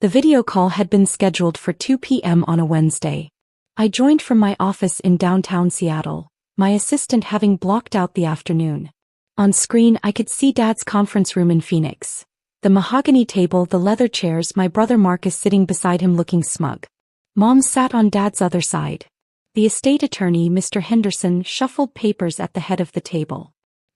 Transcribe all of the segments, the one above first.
The video call had been scheduled for 2 p.m. on a Wednesday. I joined from my office in downtown Seattle, my assistant having blocked out the afternoon. On screen I could see Dad's conference room in Phoenix. The mahogany table, the leather chairs, my brother Marcus sitting beside him looking smug. Mom sat on Dad's other side. The estate attorney, Mr. Henderson, shuffled papers at the head of the table.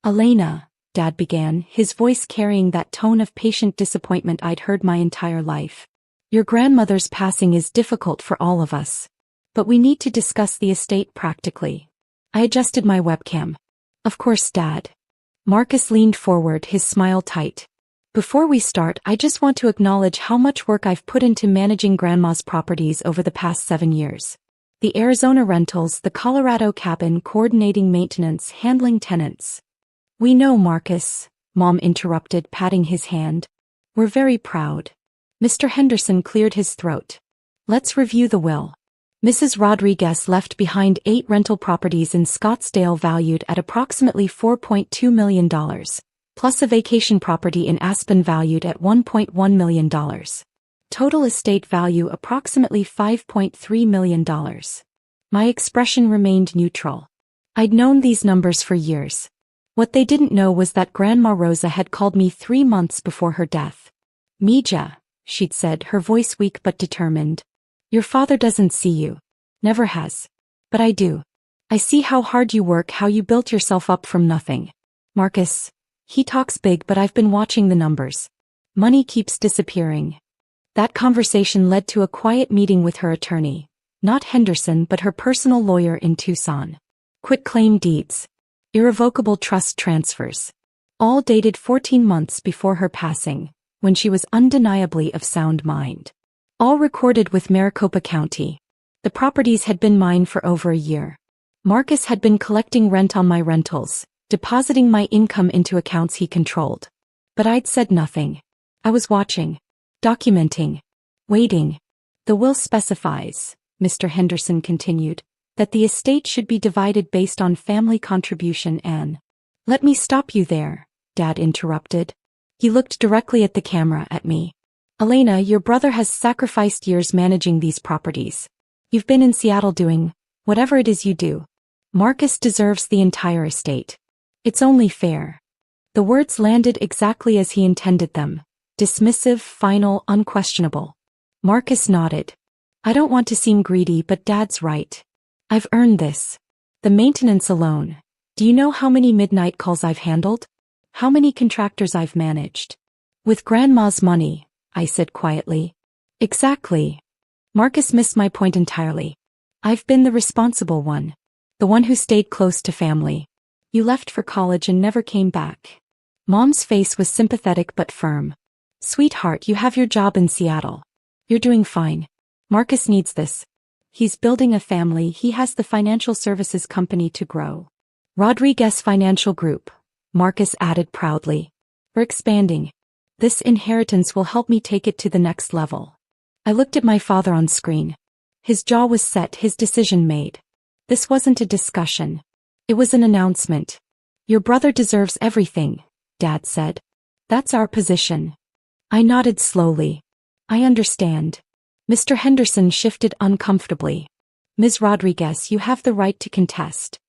"Elena," Dad began, his voice carrying that tone of patient disappointment I'd heard my entire life. "Your grandmother's passing is difficult for all of us. But we need to discuss the estate practically." I adjusted my webcam. "Of course, Dad." Marcus leaned forward, his smile tight. "Before we start, I just want to acknowledge how much work I've put into managing Grandma's properties over the past 7 years. The Arizona rentals, the Colorado cabin, coordinating maintenance, handling tenants." "We know, Marcus," Mom interrupted, patting his hand. "We're very proud." Mr. Henderson cleared his throat. "Let's review the will. Mrs. Rodriguez left behind 8 rental properties in Scottsdale valued at approximately $4.2 million, plus a vacation property in Aspen valued at $1.1 million. Total estate value approximately $5.3 million. My expression remained neutral. I'd known these numbers for years. What they didn't know was that Grandma Rosa had called me 3 months before her death. "Mija," she'd said, her voice weak but determined. "Your father doesn't see you. Never has. But I do. I see how hard you work, how you built yourself up from nothing. Marcus, he talks big, but I've been watching the numbers. Money keeps disappearing." That conversation led to a quiet meeting with her attorney, not Henderson but her personal lawyer in Tucson. Quitclaim deeds. Irrevocable trust transfers. All dated 14 months before her passing, when she was undeniably of sound mind. All recorded with Maricopa County. The properties had been mine for over a year. Marcus had been collecting rent on my rentals, depositing my income into accounts he controlled. But I'd said nothing. I was watching, documenting, waiting. "The will specifies," Mr. Henderson continued, "that the estate should be divided based on family contribution and—" "Let me stop you there," Dad interrupted. He looked directly at the camera, at me. "Elena, your brother has sacrificed years managing these properties. You've been in Seattle doing whatever it is you do. Marcus deserves the entire estate. It's only fair." The words landed exactly as he intended them. Dismissive, final, unquestionable. Marcus nodded. "I don't want to seem greedy, but Dad's right. I've earned this. The maintenance alone. Do you know how many midnight calls I've handled? How many contractors I've managed? With Grandma's money," I said quietly. "Exactly." Marcus missed my point entirely. "I've been the responsible one. The one who stayed close to family. You left for college and never came back." Mom's face was sympathetic but firm. "Sweetheart, you have your job in Seattle. You're doing fine. Marcus needs this. He's building a family, he has the financial services company to grow. Rodriguez Financial Group," Marcus added proudly. "We're expanding. This inheritance will help me take it to the next level." I looked at my father on screen. His jaw was set, his decision made. This wasn't a discussion. It was an announcement. "Your brother deserves everything," Dad said. "That's our position." I nodded slowly. "I understand." Mr. Henderson shifted uncomfortably. "Ms. Rodriguez, you have the right to contest."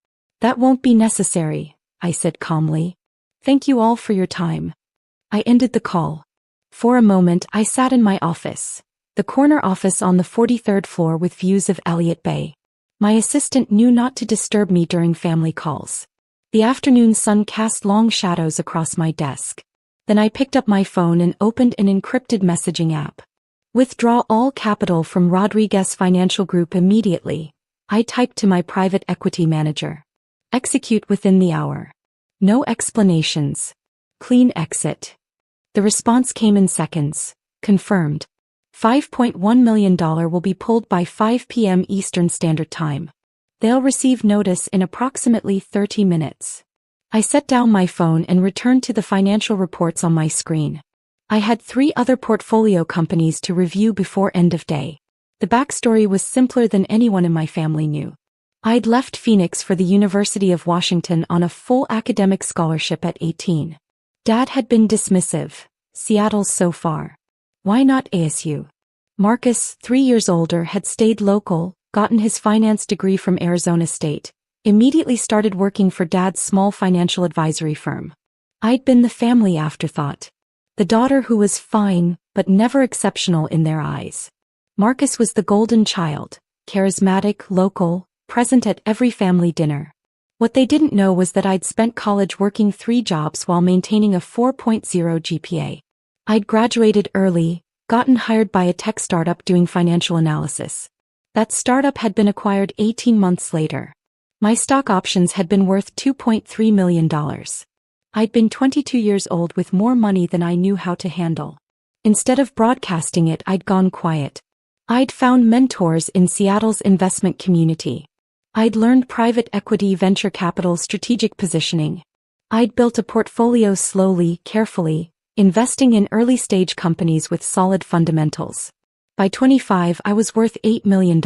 "That won't be necessary," I said calmly. "Thank you all for your time." I ended the call. For a moment I sat in my office. The corner office on the 43rd floor with views of Elliott Bay. My assistant knew not to disturb me during family calls. The afternoon sun cast long shadows across my desk. Then I picked up my phone and opened an encrypted messaging app. "Withdraw all capital from Rodriguez Financial Group immediately," I typed to my private equity manager. "Execute within the hour. No explanations. Clean exit." The response came in seconds. Confirmed. $5.1 million will be pulled by 5 p.m. Eastern Standard Time. They'll receive notice in approximately 30 minutes. I set down my phone and returned to the financial reports on my screen. I had 3 other portfolio companies to review before end of day. The backstory was simpler than anyone in my family knew. I'd left Phoenix for the University of Washington on a full academic scholarship at 18. Dad had been dismissive. Seattle's so far. Why not ASU? Marcus, 3 years older, had stayed local, gotten his finance degree from Arizona State, immediately started working for Dad's small financial advisory firm. I'd been the family afterthought. The daughter who was fine, but never exceptional in their eyes. Marcus was the golden child, charismatic, local, present at every family dinner. What they didn't know was that I'd spent college working 3 jobs while maintaining a 4.0 GPA. I'd graduated early, gotten hired by a tech startup doing financial analysis. That startup had been acquired 18 months later. My stock options had been worth $2.3 million. I'd been 22 years old with more money than I knew how to handle. Instead of broadcasting it, I'd gone quiet. I'd found mentors in Seattle's investment community. I'd learned private equity, venture capital, strategic positioning. I'd built a portfolio slowly, carefully, investing in early-stage companies with solid fundamentals. By 25, I was worth $8 million.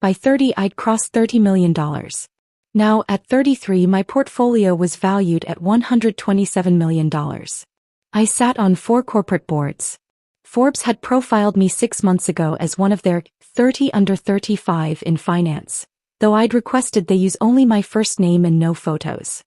By 30, I'd crossed $30 million. Now, at 33, my portfolio was valued at $127 million. I sat on 4 corporate boards. Forbes had profiled me 6 months ago as one of their 30 under 35 in finance, though I'd requested they use only my first name and no photos.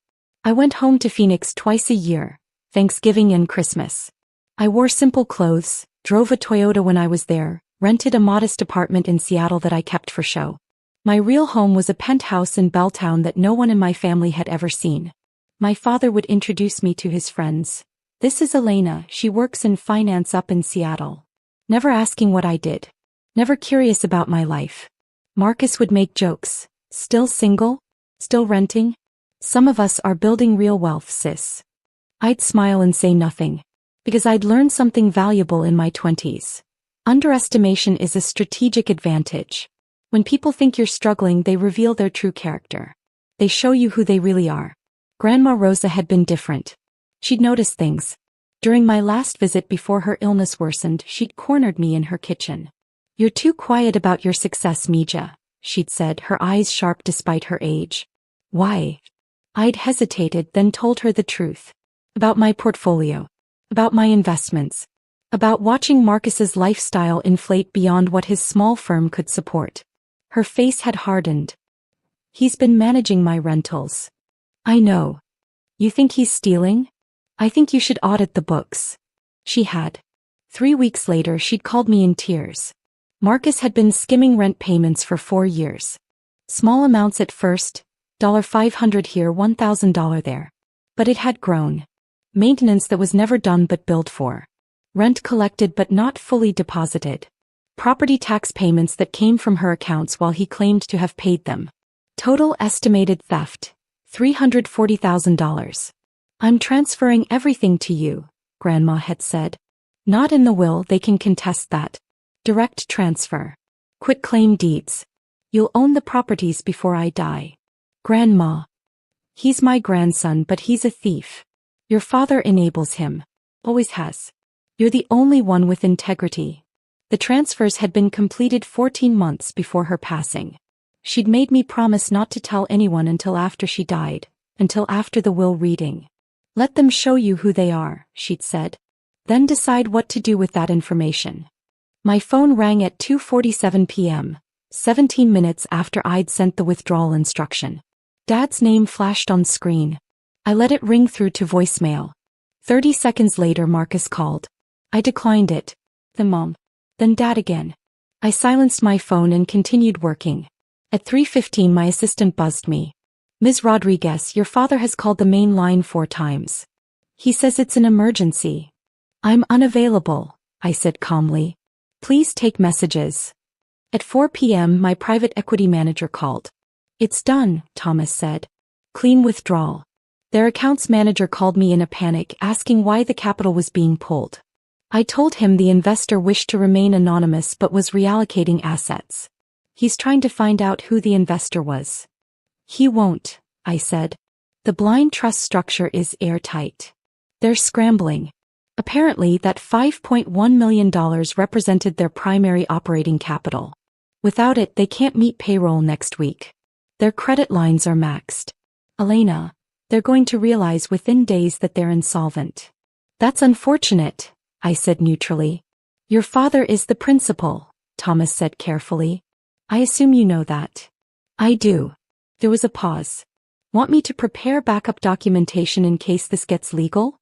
I went home to Phoenix twice a year, Thanksgiving and Christmas. I wore simple clothes, drove a Toyota when I was there, rented a modest apartment in Seattle that I kept for show. My real home was a penthouse in Belltown that no one in my family had ever seen. My father would introduce me to his friends. This is Elena, she works in finance up in Seattle. Never asking what I did. Never curious about my life. Marcus would make jokes. Still single? Still renting? Some of us are building real wealth, sis. I'd smile and say nothing. Because I'd learned something valuable in my 20s. Underestimation is a strategic advantage. When people think you're struggling, they reveal their true character. They show you who they really are. Grandma Rosa had been different. She'd noticed things. During my last visit before her illness worsened, she'd cornered me in her kitchen. "You're too quiet about your success, Mija," she'd said, her eyes sharp despite her age. "Why?" I'd hesitated, then told her the truth. About my portfolio. About my investments. About watching Marcus's lifestyle inflate beyond what his small firm could support. Her face had hardened. "He's been managing my rentals." "I know. You think he's stealing? I think you should audit the books." She had. 3 weeks later, she'd called me in tears. Marcus had been skimming rent payments for 4 years. Small amounts at first, $500 here, $1,000 there. But it had grown. Maintenance that was never done but billed for. Rent collected but not fully deposited. Property tax payments that came from her accounts while he claimed to have paid them. Total estimated theft, $340,000. "I'm transferring everything to you," Grandma had said. "Not in the will, they can contest that. Direct transfer. Quitclaim deeds. You'll own the properties before I die." "Grandma. He's my grandson, but he's a thief. Your father enables him. Always has. You're the only one with integrity." The transfers had been completed 14 months before her passing. She'd made me promise not to tell anyone until after she died, until after the will reading. "Let them show you who they are," she'd said. "Then decide what to do with that information." My phone rang at 2:47 p.m., 17 minutes after I'd sent the withdrawal instruction. Dad's name flashed on screen. I let it ring through to voicemail. 30 seconds later, Marcus called. I declined it. Then Mom. Then Dad again. I silenced my phone and continued working. At 3:15, my assistant buzzed me. "Ms. Rodriguez, your father has called the main line 4 times. He says it's an emergency." "I'm unavailable," I said calmly. "Please take messages." At 4 p.m., my private equity manager called. "It's done," Thomas said. "Clean withdrawal." Their accounts manager called me in a panic, asking why the capital was being pulled. I told him the investor wished to remain anonymous but was reallocating assets. "He's trying to find out who the investor was." "He won't," I said. "The blind trust structure is airtight. They're scrambling." Apparently, that $5.1 million represented their primary operating capital. Without it, they can't meet payroll next week. Their credit lines are maxed. "Elena, they're going to realize within days that they're insolvent." "That's unfortunate," I said neutrally. Your father is the principal, Thomas said carefully. I assume you know that. I do. There was a pause. Want me to prepare backup documentation in case this gets legal?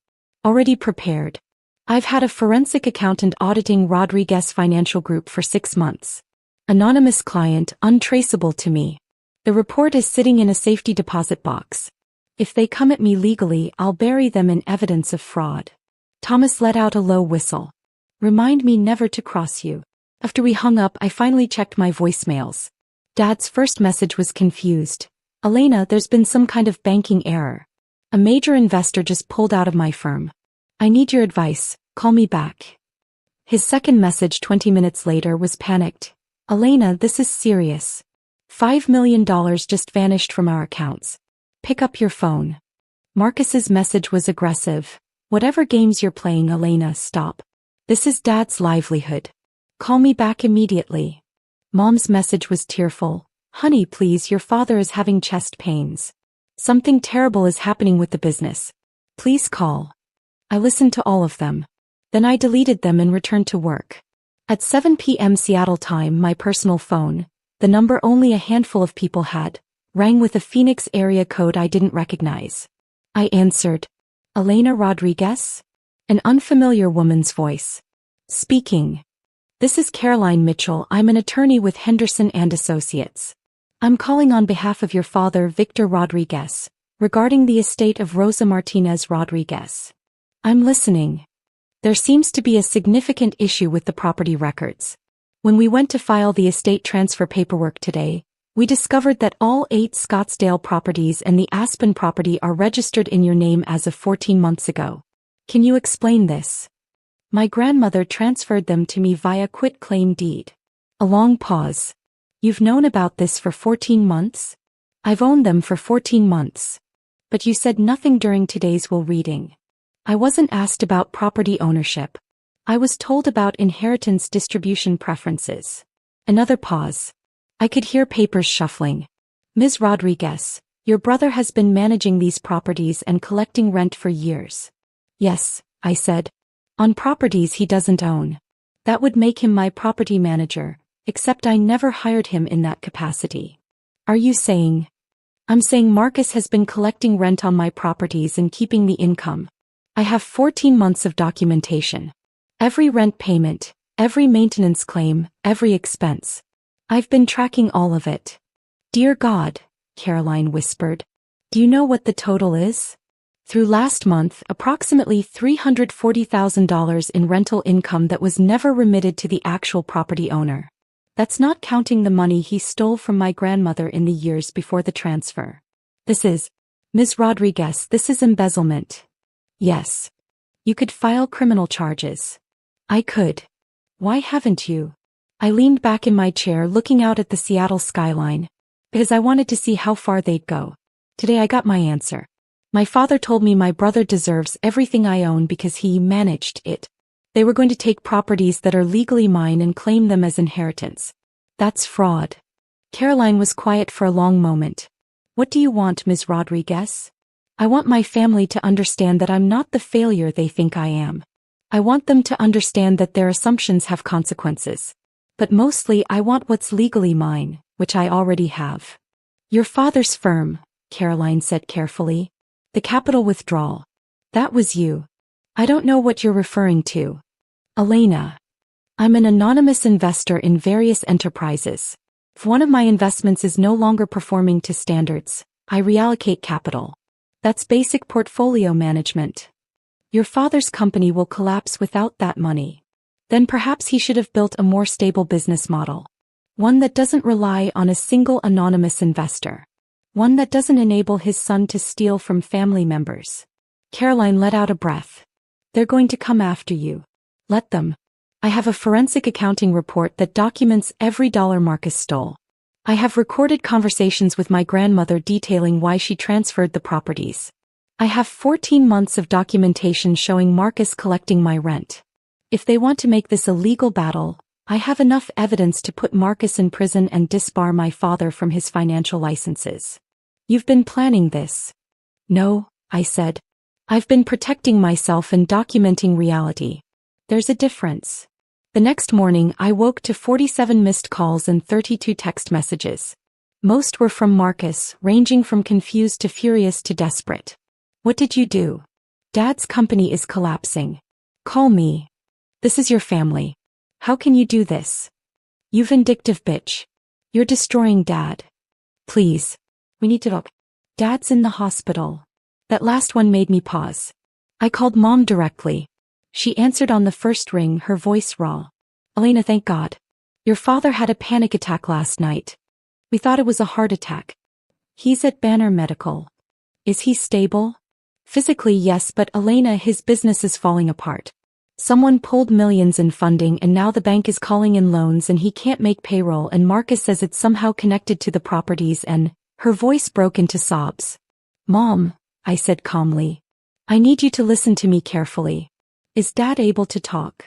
Already prepared. I've had a forensic accountant auditing Rodriguez Financial Group for 6 months. Anonymous client, untraceable to me. The report is sitting in a safety deposit box. If they come at me legally, I'll bury them in evidence of fraud. Thomas let out a low whistle. Remind me never to cross you. After we hung up, I finally checked my voicemails. Dad's first message was confused. Elena, there's been some kind of banking error. A major investor just pulled out of my firm. I need your advice, call me back. His second message 20 minutes later was panicked. Elena, this is serious. $5 million just vanished from our accounts. Pick up your phone. Marcus's message was aggressive. Whatever games you're playing, Elena, stop. This is Dad's livelihood. Call me back immediately. Mom's message was tearful. Honey, please, your father is having chest pains. Something terrible is happening with the business. Please call. I listened to all of them. Then I deleted them and returned to work. At 7 p.m. Seattle time, my personal phone, the number only a handful of people had, rang with a Phoenix area code I didn't recognize. I answered. Elena Rodriguez? An unfamiliar woman's voice. Speaking. This is Caroline Mitchell. I'm an attorney with Henderson and Associates. I'm calling on behalf of your father, Victor Rodriguez, regarding the estate of Rosa Martinez Rodriguez. I'm listening. There seems to be a significant issue with the property records. When we went to file the estate transfer paperwork today, we discovered that all 8 Scottsdale properties and the Aspen property are registered in your name as of 14 months ago. Can you explain this? My grandmother transferred them to me via quitclaim deed. A long pause. You've known about this for 14 months? I've owned them for 14 months. But you said nothing during today's will reading. I wasn't asked about property ownership. I was told about inheritance distribution preferences. Another pause. I could hear papers shuffling. Ms. Rodriguez, your brother has been managing these properties and collecting rent for years. Yes, I said. On properties he doesn't own. That would make him my property manager, except I never hired him in that capacity. Are you saying? I'm saying Marcus has been collecting rent on my properties and keeping the income. I have 14 months of documentation. Every rent payment, every maintenance claim, every expense. I've been tracking all of it. Dear God, Caroline whispered. Do you know what the total is? Through last month, approximately $340,000 in rental income that was never remitted to the actual property owner. That's not counting the money he stole from my grandmother in the years before the transfer. Ms. Rodriguez, this is embezzlement. Yes. You could file criminal charges. I could. Why haven't you? I leaned back in my chair looking out at the Seattle skyline, because I wanted to see how far they'd go. Today I got my answer. My father told me my brother deserves everything I own because he managed it. They were going to take properties that are legally mine and claim them as inheritance. That's fraud. Caroline was quiet for a long moment. What do you want, Ms. Rodriguez? I want my family to understand that I'm not the failure they think I am. I want them to understand that their assumptions have consequences. But mostly I want what's legally mine, which I already have. Your father's firm, Caroline said carefully. The capital withdrawal. That was you. I don't know what you're referring to. Elena. I'm an anonymous investor in various enterprises. If one of my investments is no longer performing to standards, I reallocate capital. That's basic portfolio management. Your father's company will collapse without that money. Then perhaps he should have built a more stable business model. One that doesn't rely on a single anonymous investor. One that doesn't enable his son to steal from family members. Caroline let out a breath. They're going to come after you. Let them. I have a forensic accounting report that documents every dollar Marcus stole. I have recorded conversations with my grandmother detailing why she transferred the properties. I have 14 months of documentation showing Marcus collecting my rent. If they want to make this a legal battle, I have enough evidence to put Marcus in prison and disbar my father from his financial licenses. You've been planning this. No, I said. I've been protecting myself and documenting reality. There's a difference. The next morning I woke to 47 missed calls and 32 text messages. Most were from Marcus, ranging from confused to furious to desperate. What did you do? Dad's company is collapsing. Call me. This is your family. How can you do this? You vindictive bitch. You're destroying Dad. Please. We need to talk. Dad's in the hospital. That last one made me pause. I called Mom directly. She answered on the first ring, her voice raw. Elena, thank God. Your father had a panic attack last night. We thought it was a heart attack. He's at Banner Medical. Is he stable? Physically, yes, but Elena, his business is falling apart. Someone pulled millions in funding and now the bank is calling in loans and he can't make payroll, and Marcus says it's somehow connected to the properties, and her voice broke into sobs. Mom, I said calmly. I need you to listen to me carefully. Is Dad able to talk?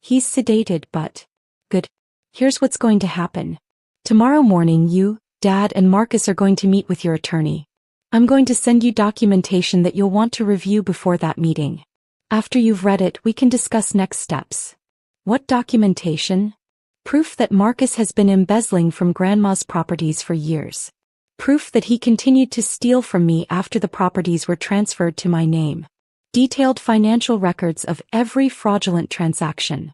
He's sedated, but... Good. Here's what's going to happen. Tomorrow morning you, Dad, and Marcus are going to meet with your attorney. I'm going to send you documentation that you'll want to review before that meeting. After you've read it, we can discuss next steps. What documentation? Proof that Marcus has been embezzling from Grandma's properties for years. Proof that he continued to steal from me after the properties were transferred to my name. Detailed financial records of every fraudulent transaction.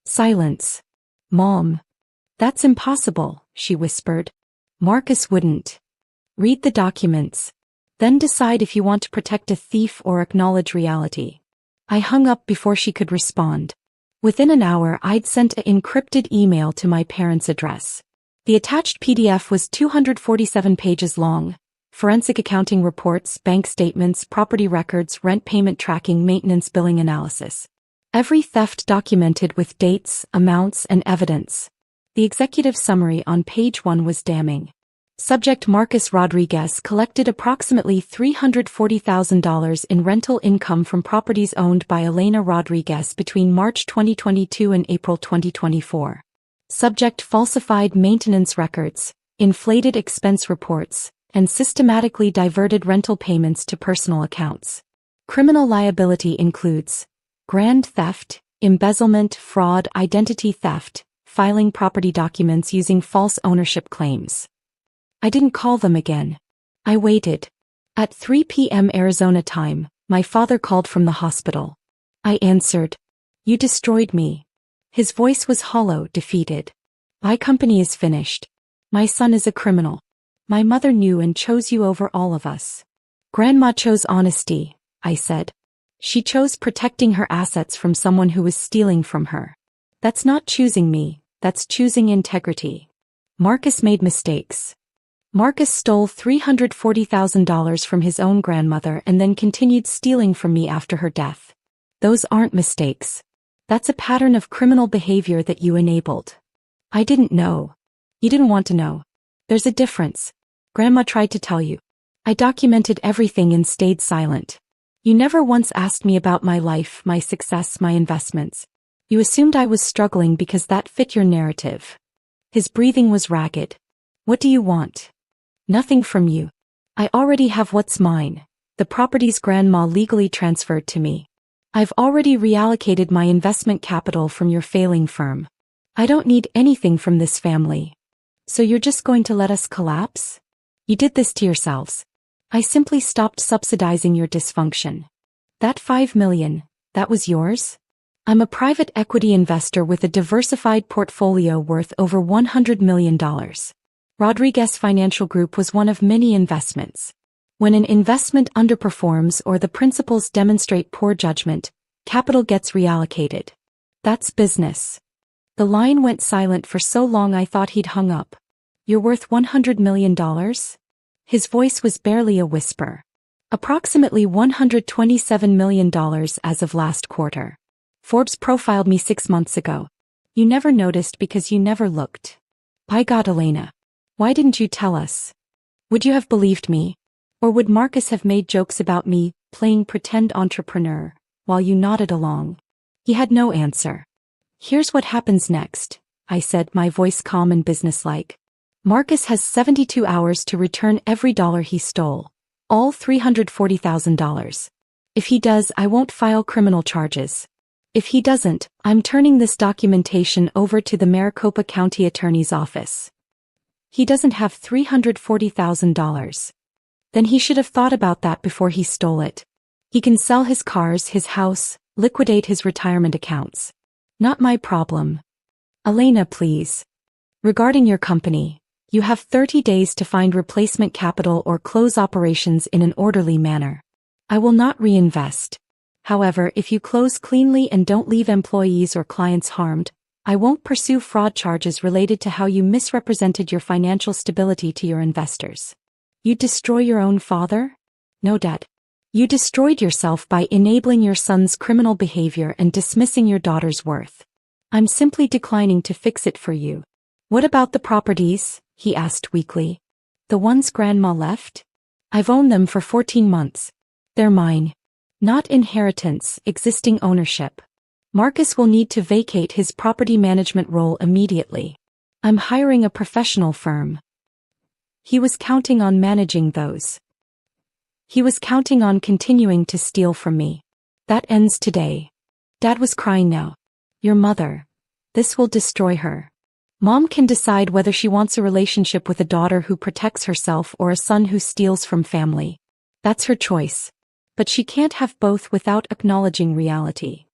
Silence. Mom. That's impossible, she whispered. Marcus wouldn't. Read the documents. Then decide if you want to protect a thief or acknowledge reality. I hung up before she could respond. Within an hour I'd sent an encrypted email to my parents' address. The attached PDF was 247 pages long. Forensic accounting reports, bank statements, property records, rent payment tracking, maintenance billing analysis. Every theft documented with dates, amounts, and evidence. The executive summary on page 1 was damning. Subject: Marcus Rodriguez collected approximately $340,000 in rental income from properties owned by Elena Rodriguez between March 2022 and April 2024. Subject: falsified maintenance records, inflated expense reports, and systematically diverted rental payments to personal accounts. Criminal liability includes grand theft, embezzlement, fraud, identity theft, filing property documents using false ownership claims. I didn't call them again. I waited. At 3 p.m. Arizona time, my father called from the hospital. I answered. You destroyed me. His voice was hollow, defeated. My company is finished. My son is a criminal. My mother knew and chose you over all of us. Grandma chose honesty, I said. She chose protecting her assets from someone who was stealing from her. That's not choosing me, that's choosing integrity. Marcus made mistakes. Marcus stole $340,000 from his own grandmother and then continued stealing from me after her death. Those aren't mistakes. That's a pattern of criminal behavior that you enabled. I didn't know. You didn't want to know. There's a difference. Grandma tried to tell you. I documented everything and stayed silent. You never once asked me about my life, my success, my investments. You assumed I was struggling because that fit your narrative. His breathing was ragged. What do you want? Nothing from you. I already have what's mine, the properties Grandma legally transferred to me. I've already reallocated my investment capital from your failing firm. I don't need anything from this family. So you're just going to let us collapse? You did this to yourselves. I simply stopped subsidizing your dysfunction. That $5 million, that was yours? I'm a private equity investor with a diversified portfolio worth over $100 million. Rodriguez Financial Group was one of many investments. When an investment underperforms or the principals demonstrate poor judgment, capital gets reallocated. That's business. The line went silent for so long I thought he'd hung up. You're worth $100 million? His voice was barely a whisper. Approximately $127 million as of last quarter. Forbes profiled me 6 months ago. You never noticed because you never looked. By God, Elena. Why didn't you tell us? Would you have believed me? Or would Marcus have made jokes about me, playing pretend entrepreneur, while you nodded along? He had no answer. Here's what happens next, I said, my voice calm and businesslike. Marcus has 72 hours to return every dollar he stole, all $340,000. If he does, I won't file criminal charges. If he doesn't, I'm turning this documentation over to the Maricopa County Attorney's Office. He doesn't have $340,000. Then he should have thought about that before he stole it. He can sell his cars, his house, liquidate his retirement accounts. Not my problem. Elena, please. Regarding your company, you have 30 days to find replacement capital or close operations in an orderly manner. I will not reinvest. However, if you close cleanly and don't leave employees or clients harmed, I won't pursue fraud charges related to how you misrepresented your financial stability to your investors. You destroy your own father? No, Dad. You destroyed yourself by enabling your son's criminal behavior and dismissing your daughter's worth. I'm simply declining to fix it for you. What about the properties? He asked weakly. The ones Grandma left? I've owned them for 14 months. They're mine. Not inheritance, existing ownership. Marcus will need to vacate his property management role immediately. I'm hiring a professional firm. He was counting on managing those. He was counting on continuing to steal from me. That ends today. Dad was crying now. Your mother. This will destroy her. Mom can decide whether she wants a relationship with a daughter who protects herself or a son who steals from family. That's her choice. But she can't have both without acknowledging reality.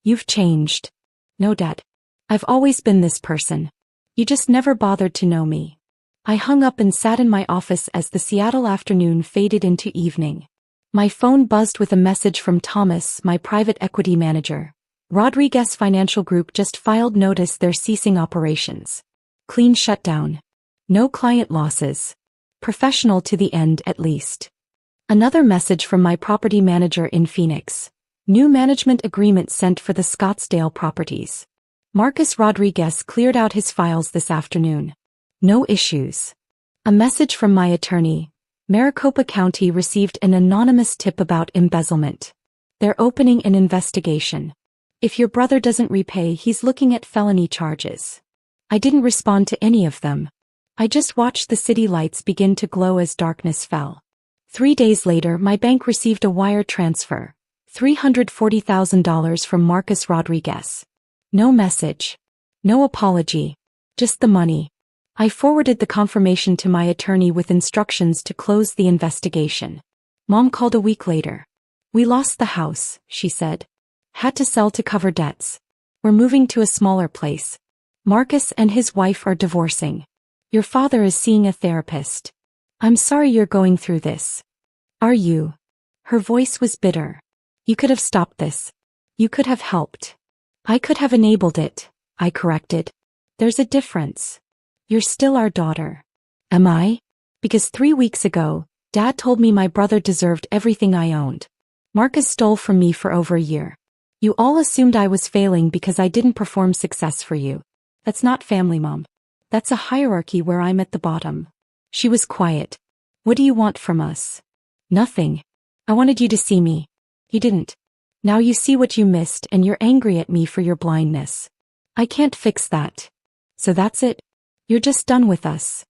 You've changed. No, Dad. I've always been this person. You just never bothered to know me. I hung up and sat in my office as the Seattle afternoon faded into evening. My phone buzzed with a message from Thomas, my private equity manager. Rodriguez Financial Group just filed notice they're ceasing operations. Clean shutdown. No client losses. Professional to the end at least. Another message from my property manager in Phoenix. New management agreement sent for the Scottsdale properties. Marcus Rodriguez cleared out his files this afternoon. No issues. A message from my attorney. Maricopa County received an anonymous tip about embezzlement. They're opening an investigation. If your brother doesn't repay, he's looking at felony charges. I didn't respond to any of them. I just watched the city lights begin to glow as darkness fell. 3 days later, my bank received a wire transfer. $340,000 from Marcus Rodriguez. No message. No apology. Just the money. I forwarded the confirmation to my attorney with instructions to close the investigation. Mom called a week later. We lost the house, she said. Had to sell to cover debts. We're moving to a smaller place. Marcus and his wife are divorcing. Your father is seeing a therapist. I'm sorry you're going through this. Are you? Her voice was bitter. You could have stopped this. You could have helped. I could have enabled it, I corrected. There's a difference. You're still our daughter. Am I? Because 3 weeks ago, Dad told me my brother deserved everything I owned. Marcus stole from me for over a year. You all assumed I was failing because I didn't perform success for you. That's not family, Mom. That's a hierarchy where I'm at the bottom. She was quiet. What do you want from us? Nothing. I wanted you to see me. You didn't. Now you see what you missed and you're angry at me for your blindness. I can't fix that. So that's it. You're just done with us.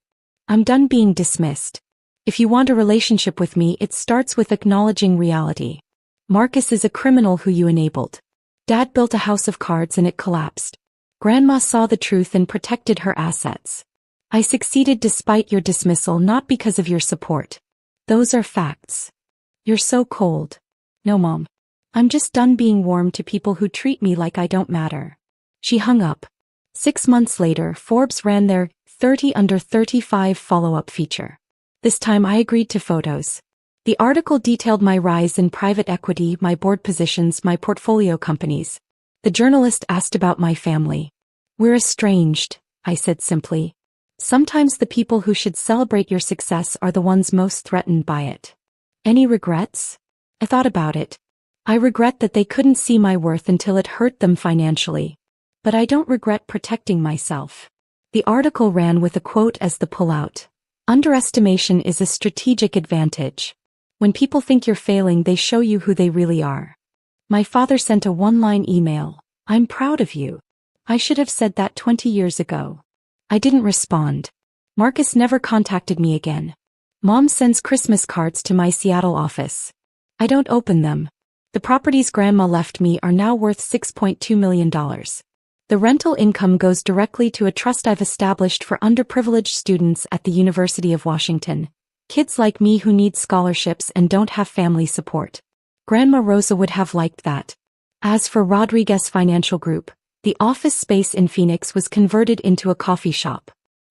I'm done being dismissed. If you want a relationship with me, it starts with acknowledging reality. Marcus is a criminal who you enabled. Dad built a house of cards and it collapsed. Grandma saw the truth and protected her assets. I succeeded despite your dismissal, not because of your support. Those are facts. You're so cold. No, Mom. I'm just done being warm to people who treat me like I don't matter. She hung up. 6 months later, Forbes ran their 30 under 35 follow-up feature. This time I agreed to photos. The article detailed my rise in private equity, my board positions, my portfolio companies. The journalist asked about my family. We're estranged, I said simply. Sometimes the people who should celebrate your success are the ones most threatened by it. Any regrets? I thought about it. I regret that they couldn't see my worth until it hurt them financially. But I don't regret protecting myself. The article ran with a quote as the pullout. Underestimation is a strategic advantage. When people think you're failing, they show you who they really are. My father sent a one-line email. I'm proud of you. I should have said that 20 years ago. I didn't respond. Marcus never contacted me again. Mom sends Christmas cards to my Seattle office. I don't open them. The The properties Grandma left me are now worth $6.2 million. The rental income goes directly to a trust I've established for underprivileged students at the University of Washington, kids like me who need scholarships and don't have family support. Grandma Rosa would have liked that. As for Rodriguez Financial Group, the office space in Phoenix was converted into a coffee shop.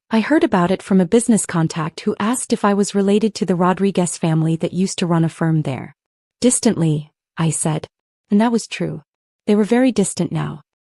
I heard about it from a business contact who asked if I was related to the Rodriguez family that used to run a firm there. Distantly, I said. And that was true. They were very distant now.